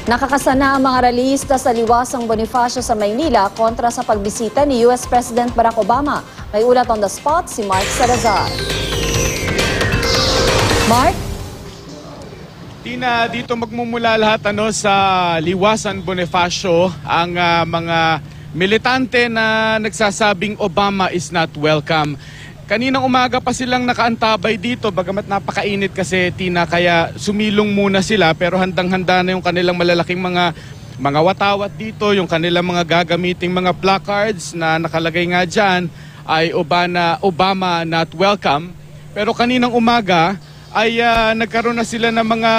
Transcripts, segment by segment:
Nakakasana ang mga rallyista sa Liwasang Bonifacio sa Maynila kontra sa pagbisita ni US President Barack Obama. May ulat on the spot si Mark Salazar. Mark? Tina, dito magmumula lahat sa Liwasan Bonifacio ang mga militante na nagsasabing Obama is not welcome. Kaninang umaga pa silang nakaantabay dito, bagamat napakainit kasi, Tina, kaya sumilong muna sila pero handang-handa na yung kanilang malalaking mga watawat dito, yung kanilang mga gagamiting mga placards na nakalagay nga dyan ay Obama not welcome. Pero kaninang umaga ay nagkaroon na sila ng mga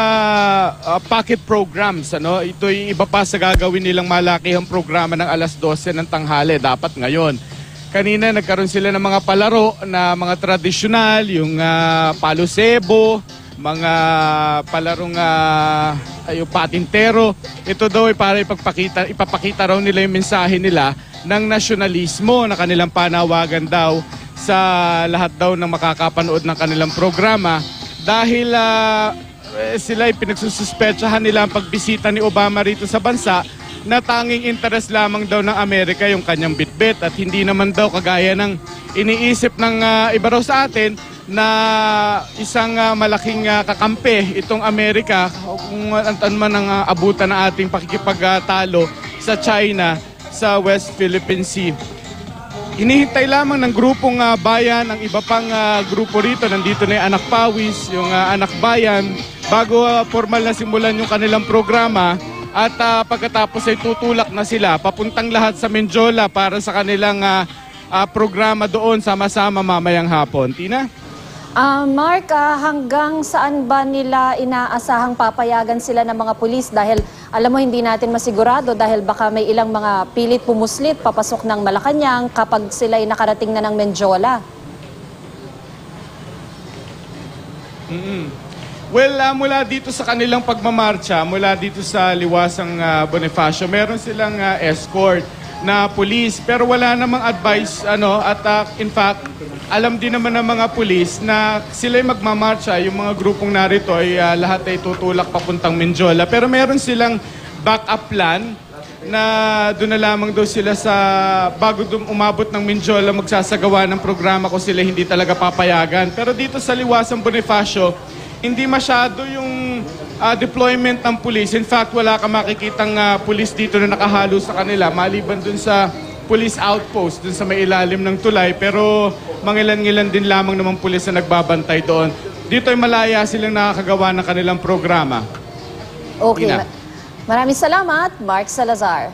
pocket programs. Ito'y iba pa sa gagawin nilang malakihang programa ng alas 12 ng tanghali, dapat ngayon. Kanina nagkaroon sila ng mga palaro na mga tradisyonal, yung palo sebo, mga palarong yung patintero. Ito daw ay para ipapakita raw nila yung mensahe nila ng nasyonalismo na kanilang panawagan daw sa lahat daw ng makakapanood ng kanilang programa dahil sila ay pinagsususpetsahan nila ang pagbisita ni Obama rito sa bansa na tanging interes lamang daw ng Amerika yung kanyang bitbit at hindi naman daw kagaya ng iniisip ng iba raw sa atin na isang malaking kakampi itong Amerika kung antan man ang abutan ng ating pakikipagtalo sa China sa West Philippine Sea. Hinihintay lamang ng grupong bayan ang iba pang grupo rito. Nandito na yung Anak Pawis, yung Anak Bayan, bago formal na simulan yung kanilang programa. At pagkatapos ay tutulak na sila papuntang lahat sa Menjola para sa kanilang programa doon sama-sama mamayang hapon. Tina? Mark, hanggang saan ba nila inaasahang papayagan sila ng mga pulis? Dahil alam mo hindi natin masigurado dahil baka may ilang mga pilit pumuslit papasok ng Malacanang kapag sila ay nakarating na ng Menjola. Well, mula dito sa kanilang pagmamarcha, mula dito sa Liwasang Bonifacio, meron silang escort na pulis. Pero wala namang advice, at in fact, alam din naman ng mga pulis na sila'y magmamarcha, yung mga grupong narito ay lahat ay tutulak papuntang Menjola. Pero meron silang backup plan na doon na lamang daw sila sa bago umabot ng Menjola magsasagawa ng programa kung sila hindi talaga papayagan. Pero dito sa Liwasang Bonifacio, hindi masyado yung deployment ng pulis. In fact, wala ka makikitang pulis dito na nakahalo sa kanila maliban dun sa police outpost, dun sa may ilalim ng tulay. Pero mangilan-ngilan din lamang namang pulis na nagbabantay doon. Dito ay malaya silang nakakagawa ng kanilang programa. Okay. Maraming salamat, Mark Salazar.